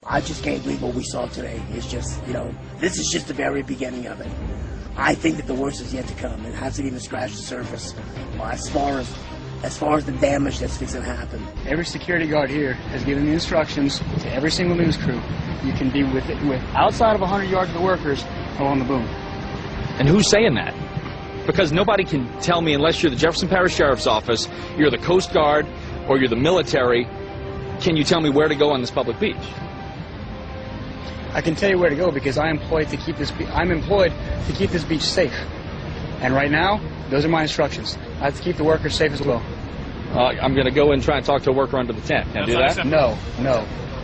I just can't believe what we saw today. It's just, you know, this is just the very beginning of it. I think that the worst is yet to come. It hasn't even scratched the surface as far as the damage that's going to happen. Every security guard here has given the instructions to every single news crew. You can be with outside of 100 yards of the workers or on the boom. And who's saying that? Because nobody can tell me, unless you're the Jefferson Parish Sheriff's Office, you're the Coast Guard, or you're the military, can you tell me where to go on this public beach? I can tell you where to go because I'm employed to keep this beach safe. And right now, those are my instructions. I have to keep the workers safe as well. I'm going to go and try and talk to a worker under the tent. Can I do that? No.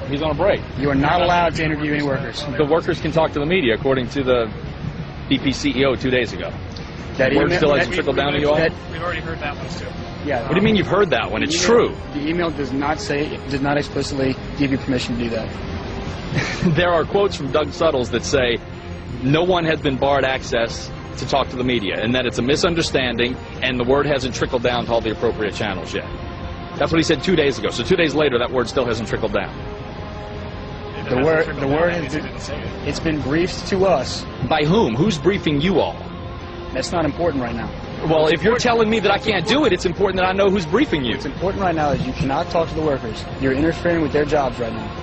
He's on a break. You are not allowed to interview any workers. The workers can talk to the media, according to the BP CEO 2 days ago. That word still hasn't trickled down to you all? We've already heard that one too. Yeah. What do you mean you've heard that one? It's true. The email does not explicitly give you permission to do that. There are quotes from Doug Suttles that say no one has been barred access to talk to the media, and that it's a misunderstanding, and the word hasn't trickled down to all the appropriate channels yet. That's what he said 2 days ago. So 2 days later, that word still hasn't trickled down. The word it's been briefed to us. By whom? Who's briefing you all? That's not important right now. Well, if you're telling me that I can't do it, it's important that I know who's briefing you. What's important right now is you cannot talk to the workers. You're interfering with their jobs right now.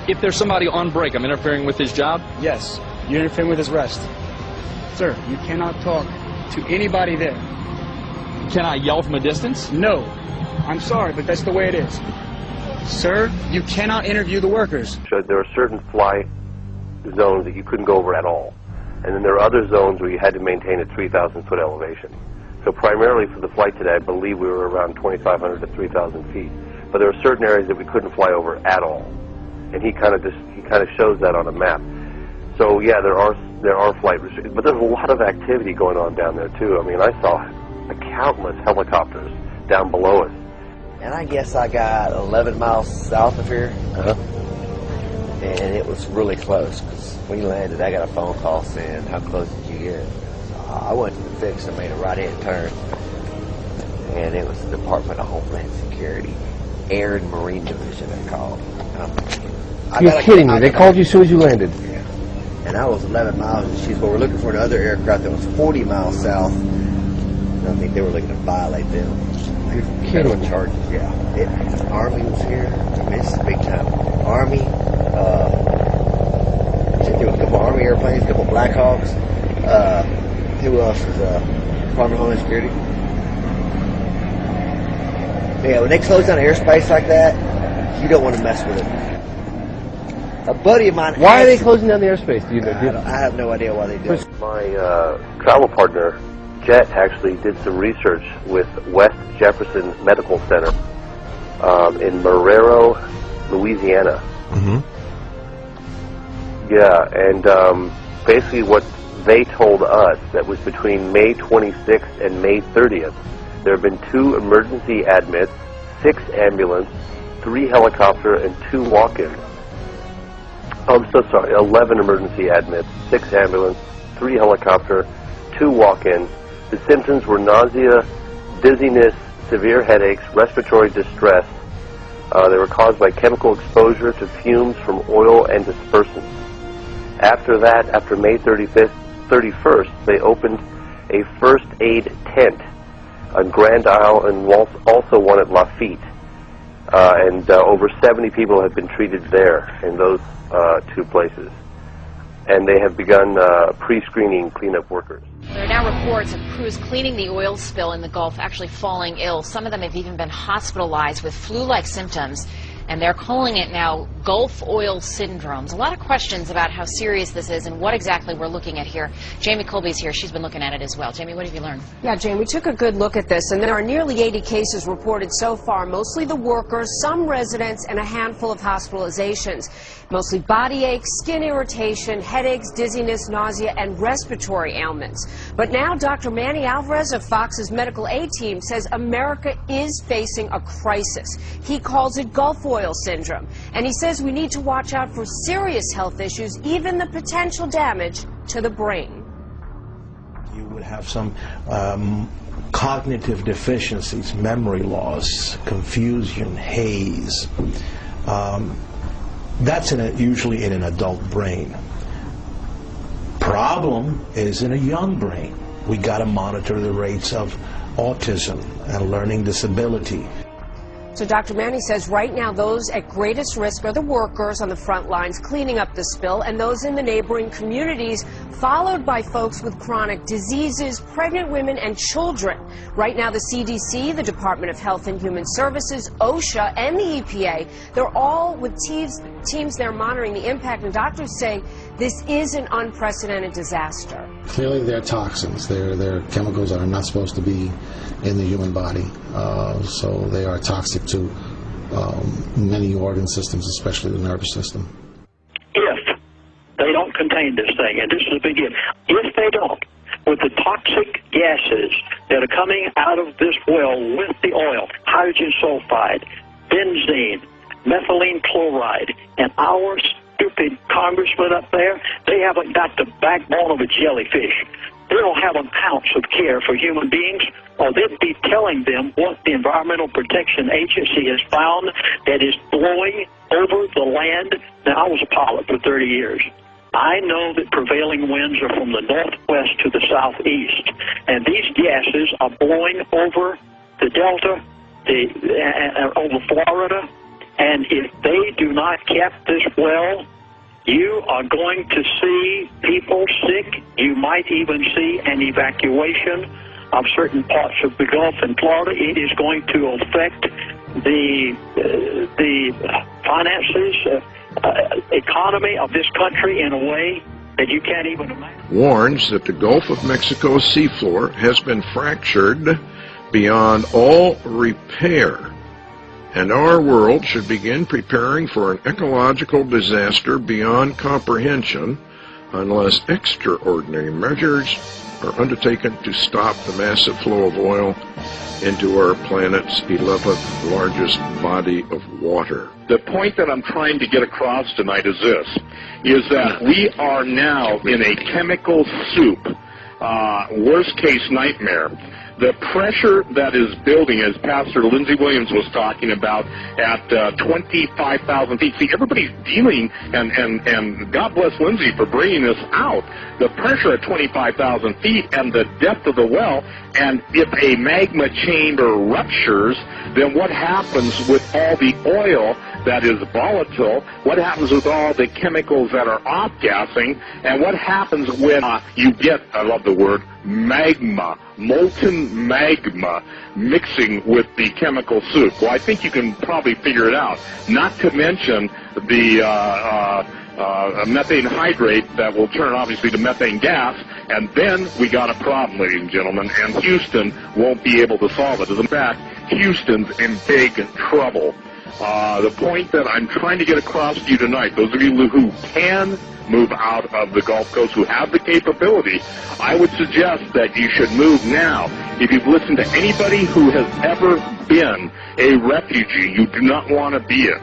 If there's somebody on break, I'm interfering with his job? Yes, you're interfering with his rest. Sir, you cannot talk to anybody there. Can I yell from a distance? No. I'm sorry, but that's the way it is. Sir, you cannot interview the workers. There are certain fly zones that you couldn't go over at all. And then there are other zones where you had to maintain a 3,000-foot elevation. So primarily for the flight today, I believe we were around 2,500 to 3,000 feet. But there are certain areas that we couldn't fly over at all. And he kind of shows that on a map. So yeah, there are flight restrictions, but there's a lot of activity going on down there too. I mean, I saw countless helicopters down below us. And I guess I got 11 miles south of here, and it was really close because when we landed, I got a phone call saying, "How close did you get?" So I went to the fix and made a right-hand turn, and it was the Department of Homeland Security, Air and Marine Division. They called. You're kidding me? They called you as soon as you landed. Yeah. And I was 11 miles, and she's, well, we're looking for another aircraft that was 40 miles south. And I think they were looking to violate them. You're kidding me? Charges, yeah. Army was here. I mean, this is big time. Army. There was a couple Army airplanes, a couple Black Hawks. Who else was Department of Homeland Security? Yeah, when they close down airspace like that, you don't want to mess with it. A buddy of mine. Why are they closing down the airspace? Do you know? I have no idea why they do it. My travel partner, Jet, actually did some research with West Jefferson Medical Center in Marrero, Louisiana. Mm-hmm. Yeah, and basically what they told us, that was between May 26th and May 30th, there have been 2 emergency admits, 6 ambulance, 3 helicopter, and 2 walk-ins. I'm so sorry, 11 emergency admits, 6 ambulance, 3 helicopter, 2 walk-ins. The symptoms were nausea, dizziness, severe headaches, respiratory distress. They were caused by chemical exposure to fumes from oil and dispersants. After that, after May 31st, they opened a first aid tent on Grand Isle and also one at Lafitte. And over 70 people have been treated there in those 2 places. And they have begun pre-screening cleanup workers. There are now reports of crews cleaning the oil spill in the Gulf actually falling ill. Some of them have even been hospitalized with flu-like symptoms, and they're calling it now Gulf oil syndromes. A lot of questions about how serious this is and what exactly we're looking at here. Jamie Colby's here. She's been looking at it as well. Jamie, what have you learned? Yeah, Jane, we took a good look at this, and there are nearly 80 cases reported so far, mostly the workers, some residents, and a handful of hospitalizations. Mostly body aches, skin irritation, headaches, dizziness, nausea, and respiratory ailments. But now Dr. Manny Alvarez of Fox's Medical Aid Team says America is facing a crisis. He calls it Gulf oil syndrome, and he says we need to watch out for serious health issues, even the potential damage to the brain. You would have some cognitive deficiencies, memory loss, confusion, haze. That's usually in an adult brain. Problem is in a young brain. We got to monitor the rates of autism and learning disability. So Dr. Manny says right now those at greatest risk are the workers on the front lines cleaning up the spill and those in the neighboring communities, followed by folks with chronic diseases, pregnant women, and children. Right now the CDC, the Department of Health and Human Services, OSHA, and the EPA, they're all with teams there monitoring the impact, and doctors say this is an unprecedented disaster. Clearly they're toxins. They're chemicals that are not supposed to be in the human body. So they are toxic to many organ systems, especially the nervous system. If they don't contain this thing, and this is a big if they don't, with the toxic gases that are coming out of this well with the oil, hydrogen sulfide, benzene, methylene chloride, and our stupid congressmen up there, they haven't got the backbone of a jellyfish. They don't have an ounce of care for human beings, or they'd be telling them what the Environmental Protection Agency has found that is blowing over the land. Now, I was a pilot for 30 years. I know that prevailing winds are from the northwest to the southeast, and these gases are blowing over the Delta, over Florida, and if they do not cap this well, you are going to see people sick. You might even see an evacuation of certain parts of the Gulf and Florida. It is going to affect the finances, economy of this country in a way that you can't even imagine. Warns that the Gulf of Mexico seafloor has been fractured beyond all repair, and our world should begin preparing for an ecological disaster beyond comprehension unless extraordinary measures are undertaken to stop the massive flow of oil into our planet's 11th largest body of water. The point that I'm trying to get across tonight is this, is that we are now in a chemical soup, worst case nightmare. The pressure that is building, as Pastor Lindsey Williams was talking about, at 25,000 feet. See, everybody's dealing, and God bless Lindsey for bringing this out. The pressure at 25,000 feet and the depth of the well, and if a magma chamber ruptures, then what happens with all the oil that is volatile? What happens with all the chemicals that are off-gassing? And what happens when you get, I love the word, magma, molten magma mixing with the chemical soup? Well, I think you can probably figure it out. Not to mention the methane hydrate that will turn obviously to methane gas, and then we got a problem, ladies and gentlemen, and Houston won't be able to solve it. As in fact, Houston's in big trouble. The point that I'm trying to get across to you tonight, those of you who can move out of the Gulf Coast, who have the capability, I would suggest that you should move now. If you've listened to anybody who has ever been a refugee, you do not want to be it.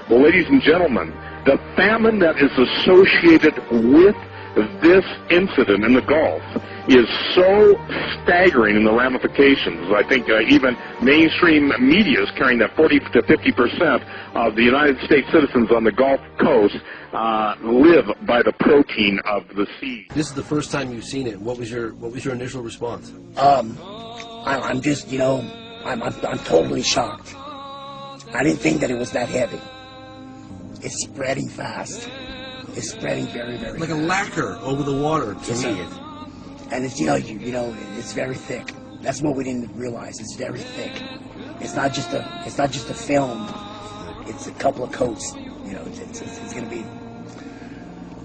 Well, ladies and gentlemen, the famine that is associated with this incident in the Gulf is so staggering in the ramifications. I think even mainstream media is carrying that 40 to 50% of the United States citizens on the Gulf Coast live by the protein of the sea. This is the first time you've seen it. What was your initial response? I'm just, I'm totally shocked. I didn't think that it was that heavy. It's spreading fast. It's spreading very, very like fast. A lacquer over the water to me. And it's it's very thick. That's what we didn't realize. It's very thick. It's not just a film. It's a couple of coats. It's going to be.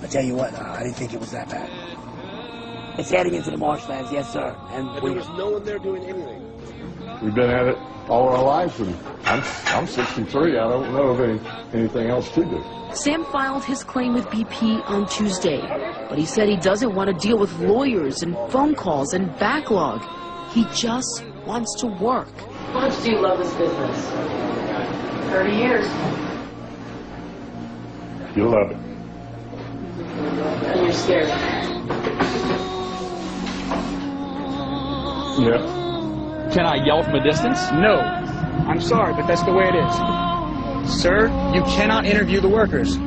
I tell you what, I didn't think it was that bad. It's heading into the marshlands, yes, sir. And there was no one there doing anything. We've been at it all our lives, and I'm 63. I don't know of anything else to do. Sam filed his claim with BP on Tuesday, but he said he doesn't want to deal with lawyers and phone calls and backlog. He just wants to work. How much do you love this business? 30 years. You love it. And you're scared. Yeah. Can I yell from a distance? No. I'm sorry, but that's the way it is. Sir, you cannot interview the workers.